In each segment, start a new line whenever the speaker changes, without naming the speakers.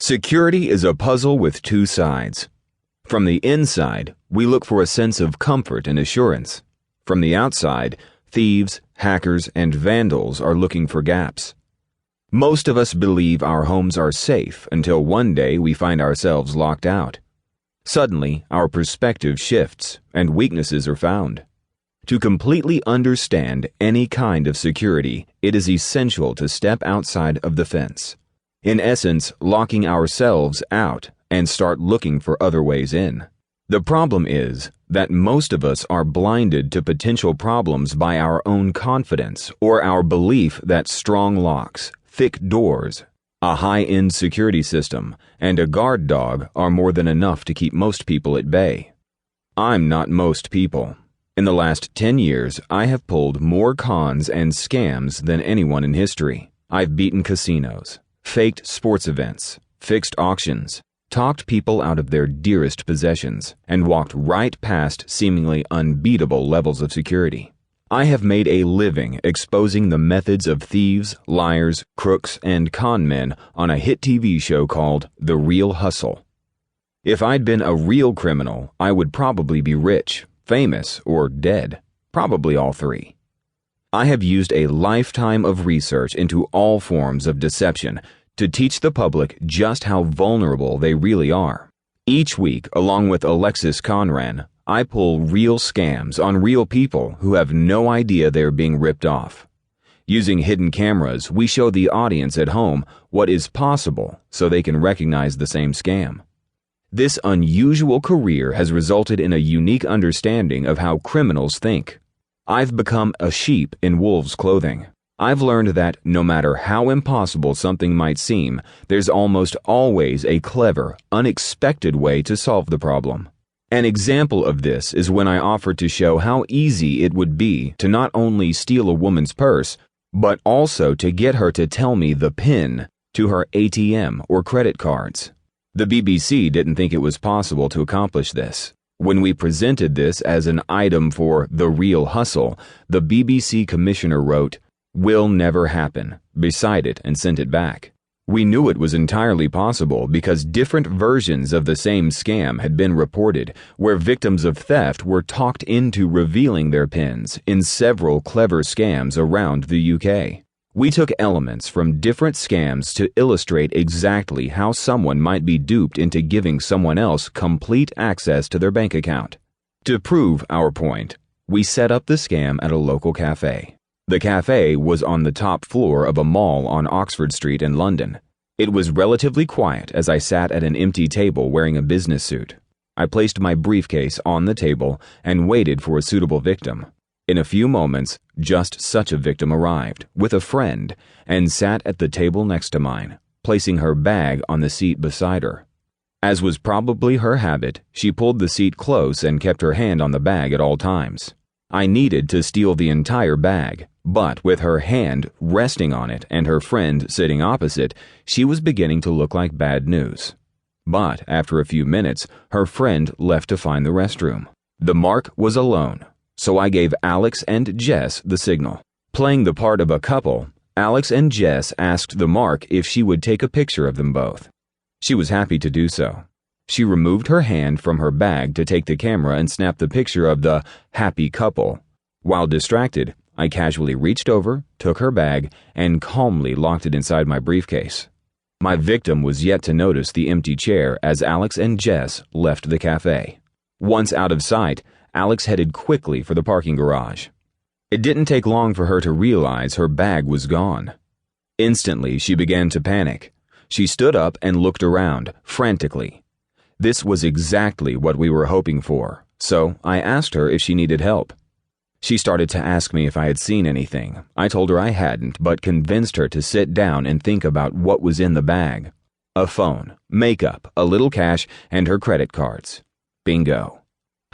Security is a puzzle with two sides. From the inside, we look for a sense of comfort and assurance. From the outside, thieves, hackers, and vandals are looking for gaps. Most of us believe our homes are safe until one day we find ourselves locked out. Suddenly, our perspective shifts and weaknesses are found. To completely understand any kind of security, it is essential to step outside of the fence. In essence, locking ourselves out and start looking for other ways in. The problem is that most of us are blinded to potential problems by our own confidence or our belief that strong locks, thick doors, a high-end security system, and a guard dog are more than enough to keep most people at bay. I'm not most people. In the last 10 years, I have pulled more cons and scams than anyone in history. I've beaten casinos, faked sports events, fixed auctions, talked people out of their dearest possessions, and walked right past seemingly unbeatable levels of security. I have made a living exposing the methods of thieves, liars, crooks, and con men on a hit TV show called The Real Hustle. If I'd been a real criminal, I would probably be rich, famous, or dead. Probably all three. I have used a lifetime of research into all forms of deception to teach the public just how vulnerable they really are. Each week, along with Alexis Conran, I pull real scams on real people who have no idea they're being ripped off. Using hidden cameras, we show the audience at home what is possible so they can recognize the same scam. This unusual career has resulted in a unique understanding of how criminals think. I've become a sheep in wolves' clothing. I've learned that no matter how impossible something might seem, there's almost always a clever, unexpected way to solve the problem. An example of this is when I offered to show how easy it would be to not only steal a woman's purse, but also to get her to tell me the PIN to her ATM or credit cards. The BBC didn't think it was possible to accomplish this. When we presented this as an item for The Real Hustle, the BBC commissioner wrote, "Will never happen," beside it and sent it back. We knew it was entirely possible because different versions of the same scam had been reported, where victims of theft were talked into revealing their PINs in several clever scams around the UK. We took elements from different scams to illustrate exactly how someone might be duped into giving someone else complete access to their bank account. To prove our point, we set up the scam at a local cafe. The cafe was on the top floor of a mall on Oxford Street in London. It was relatively quiet as I sat at an empty table wearing a business suit. I placed my briefcase on the table and waited for a suitable victim. In a few moments, just such a victim arrived, with a friend, and sat at the table next to mine, placing her bag on the seat beside her. As was probably her habit, she pulled the seat close and kept her hand on the bag at all times. I needed to steal the entire bag, but with her hand resting on it and her friend sitting opposite, she was beginning to look like bad news. But after a few minutes, her friend left to find the restroom. The mark was alone, so I gave Alex and Jess the signal. Playing the part of a couple, Alex and Jess asked the mark if she would take a picture of them both. She was happy to do so. She removed her hand from her bag to take the camera and snap the picture of the happy couple. While distracted, I casually reached over, took her bag, and calmly locked it inside my briefcase. My victim was yet to notice the empty chair as Alex and Jess left the cafe. Once out of sight, Alex headed quickly for the parking garage. It didn't take long for her to realize her bag was gone. Instantly, she began to panic. She stood up and looked around, frantically. This was exactly what we were hoping for, so I asked her if she needed help. She started to ask me if I had seen anything. I told her I hadn't, but convinced her to sit down and think about what was in the bag. A phone, makeup, a little cash, and her credit cards. Bingo.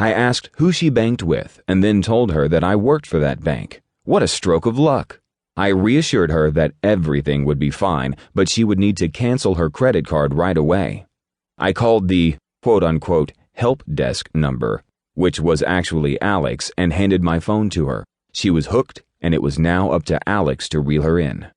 I asked who she banked with and then told her that I worked for that bank. What a stroke of luck. I reassured her that everything would be fine, but she would need to cancel her credit card right away. I called the quote-unquote help desk number, which was actually Alex, and handed my phone to her. She was hooked, and it was now up to Alex to reel her in.